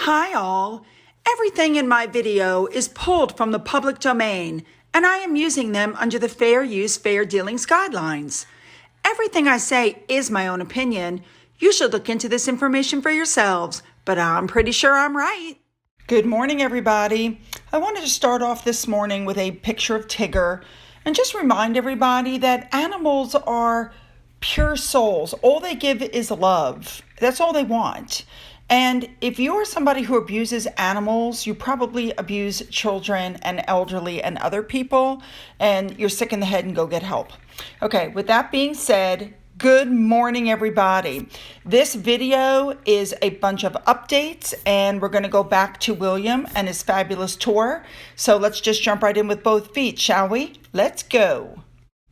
Hi all. Everything in my video is pulled from the public domain, and I am using them under the Fair Use, Fair Dealings guidelines. Everything I say is my own opinion. You should look into this information for yourselves, but I'm pretty sure I'm right. Good morning, everybody. I wanted to start off this morning with a picture of Tigger and just remind everybody that animals are pure souls. All they give is love. That's all they want. And if you're somebody who abuses animals, you probably abuse children and elderly and other people, and you're sick in the head and go get help. Okay, with that being said, good morning, everybody. This video is a bunch of updates, and we're going to go back to William and his fabulous tour. So let's just jump right in with both feet, shall we? Let's go.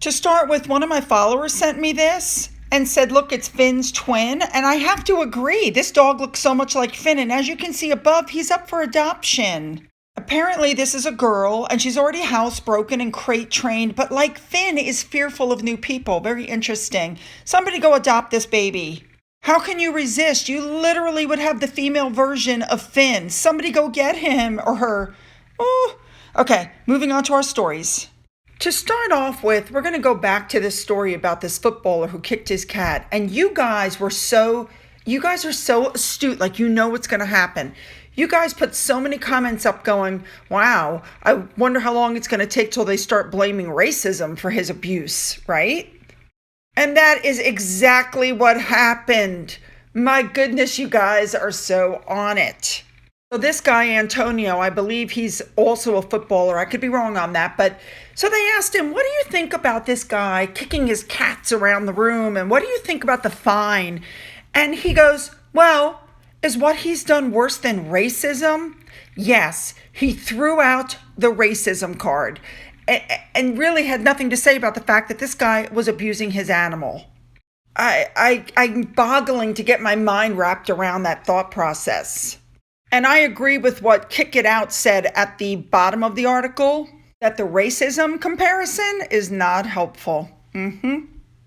To start with, one of my followers sent me this and said, look, it's Finn's twin. And I have to agree. This dog looks so much like Finn. And as you can see above, he's up for adoption. Apparently, this is a girl, and she's already housebroken and crate trained, but like Finn is fearful of new people. Very interesting. Somebody go adopt this baby. How can you resist? You literally would have the female version of Finn. Somebody go get him or her. Oh. Okay, moving on to our stories. To start off with, we're going to go back to this story about this footballer who kicked his cat. And you guys are so astute, like you know what's going to happen. You guys put so many comments up going, wow, I wonder how long it's going to take till they start blaming racism for his abuse, right? And that is exactly what happened. My goodness, you guys are so on it. So this guy, Antonio, I believe he's also a footballer. I could be wrong on that. But so they asked him, what do you think about this guy kicking his cats around the room? And what do you think about the fine? And he goes, well, is what he's done worse than racism? Yes, he threw out the racism card and really had nothing to say about the fact that this guy was abusing his animal. I'm boggling to get my mind wrapped around that thought process. And I agree with what Kick It Out said at the bottom of the article, that the racism comparison is not helpful.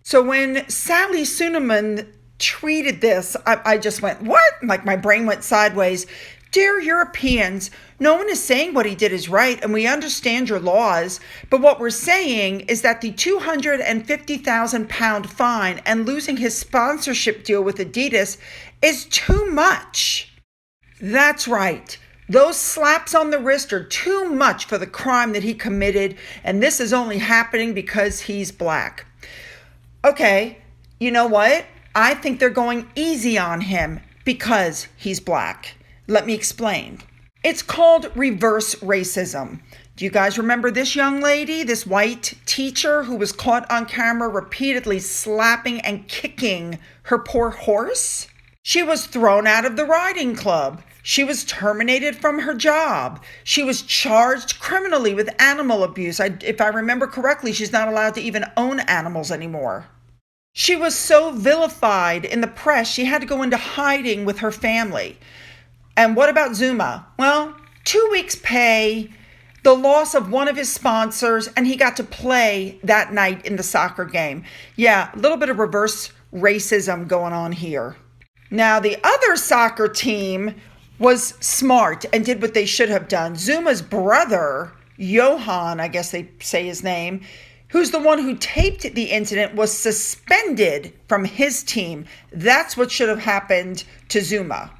So when Sally Suneman tweeted this, I just went, what? Like my brain went sideways. Dear Europeans, no one is saying what he did is right, and we understand your laws, but what we're saying is that the £250,000 fine and losing his sponsorship deal with Adidas is too much. That's right. Those slaps on the wrist are too much for the crime that he committed, and this is only happening because he's black. Okay, you know what? I think they're going easy on him because he's black. Let me explain. It's called reverse racism. Do you guys remember this young lady, this white teacher who was caught on camera repeatedly slapping and kicking her poor horse? She was thrown out of the riding club. She was terminated from her job. She was charged criminally with animal abuse. If I remember correctly, she's not allowed to even own animals anymore. She was so vilified in the press, she had to go into hiding with her family. And what about Zuma? Well, 2 weeks' pay, the loss of one of his sponsors, and he got to play that night in the soccer game. Yeah, a little bit of reverse racism going on here. Now, the other soccer team was smart and did what they should have done. Zuma's brother, Johan, I guess they say his name, who's the one who taped the incident, was suspended from his team. That's what should have happened to Zuma.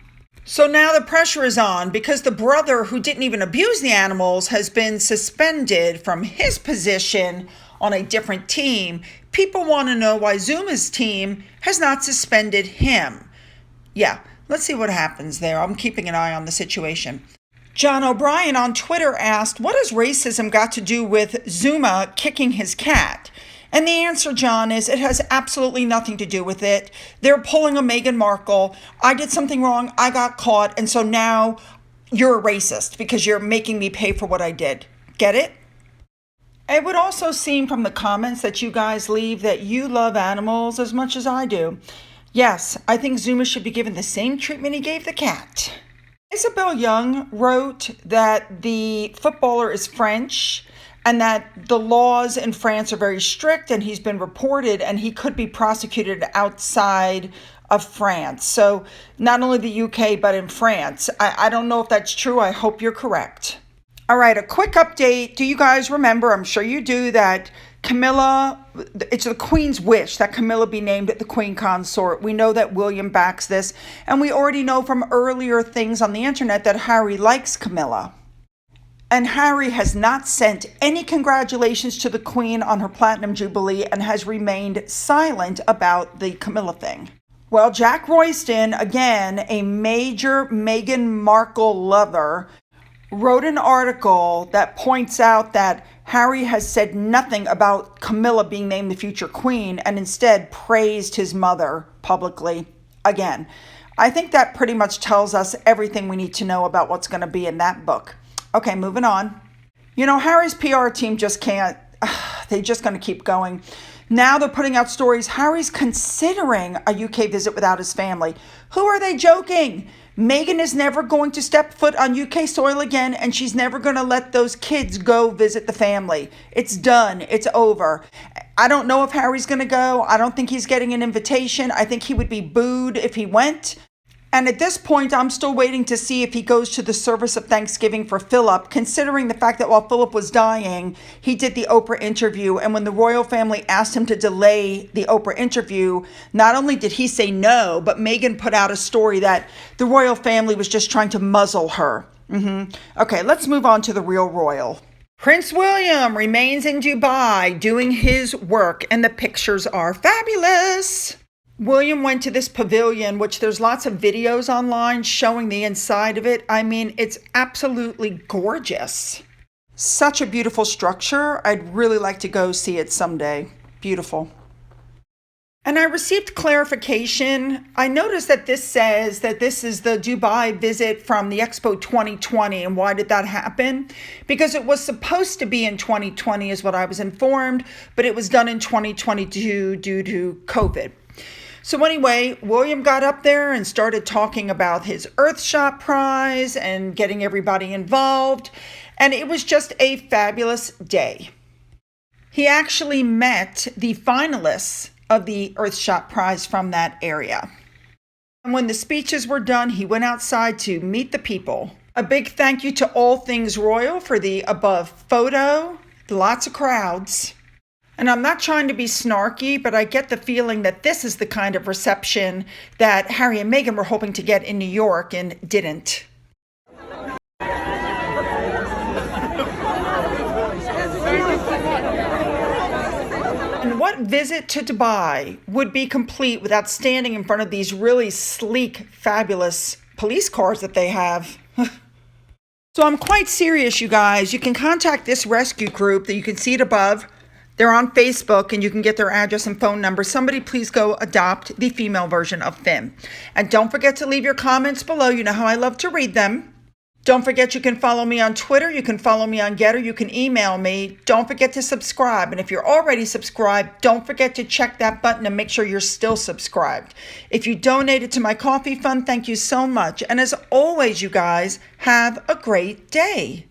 So now the pressure is on because the brother who didn't even abuse the animals has been suspended from his position on a different team. People want to know why Zuma's team has not suspended him. Yeah, let's see what happens there. I'm keeping an eye on the situation. John O'Brien on Twitter asked, what has racism got to do with Zuma kicking his cat? And the answer, John, is it has absolutely nothing to do with it. They're pulling a Meghan Markle. I did something wrong. I got caught. And so now you're a racist because you're making me pay for what I did. Get it? It would also seem from the comments that you guys leave that you love animals as much as I do. Yes, I think Zuma should be given the same treatment he gave the cat. Isabel Young wrote that the footballer is French and that the laws in France are very strict, and he's been reported and he could be prosecuted outside of France. So not only the UK, but in France. I don't know if that's true. I hope you're correct. All right, a quick update. Do you guys remember, I'm sure you do, that Camilla, it's the Queen's wish that Camilla be named the Queen Consort. We know that William backs this, and we already know from earlier things on the internet that Harry likes Camilla. And Harry has not sent any congratulations to the Queen on her Platinum Jubilee and has remained silent about the Camilla thing. Well, Jack Royston, again, a major Meghan Markle lover, wrote an article that points out that Harry has said nothing about Camilla being named the future queen and instead praised his mother publicly again. I think that pretty much tells us everything we need to know about what's going to be in that book. Okay, moving on. You know, Harry's PR team just can't, they're just going to keep going. Now they're putting out stories. Harry's considering a UK visit without his family. Who are they joking? Meghan is never going to step foot on UK soil again, and she's never going to let those kids go visit the family. It's done. It's over. I don't know if Harry's going to go. I don't think he's getting an invitation. I think he would be booed if he went. And at this point, I'm still waiting to see if he goes to the service of Thanksgiving for Philip, considering the fact that while Philip was dying, he did the Oprah interview. And when the royal family asked him to delay the Oprah interview, not only did he say no, but Meghan put out a story that the royal family was just trying to muzzle her. Okay, let's move on to the real royal. Prince William remains in Dubai doing his work, and the pictures are fabulous. William went to this pavilion, which there's lots of videos online showing the inside of it. I mean, it's absolutely gorgeous. Such a beautiful structure. I'd really like to go see it someday. Beautiful. And I received clarification. I noticed that this says that this is the Dubai visit from the Expo 2020. And why did that happen? Because it was supposed to be in 2020 is what I was informed, but it was done in 2022 due to COVID. So anyway, William got up there and started talking about his Earthshot Prize and getting everybody involved. And it was just a fabulous day. He actually met the finalists of the Earthshot Prize from that area. And when the speeches were done, he went outside to meet the people. A big thank you to All Things Royal for the above photo. Lots of crowds. And I'm not trying to be snarky, but I get the feeling that this is the kind of reception that Harry and Meghan were hoping to get in New York and didn't. And what visit to Dubai would be complete without standing in front of these really sleek, fabulous police cars that they have? So I'm quite serious, you guys. You can contact this rescue group that you can see it above. They're on Facebook, and you can get their address and phone number. Somebody please go adopt the female version of Finn. And don't forget to leave your comments below. You know how I love to read them. Don't forget you can follow me on Twitter. You can follow me on Getter. You can email me. Don't forget to subscribe. And if you're already subscribed, don't forget to check that button and make sure you're still subscribed. If you donated to my coffee fund, thank you so much. And as always, you guys, have a great day.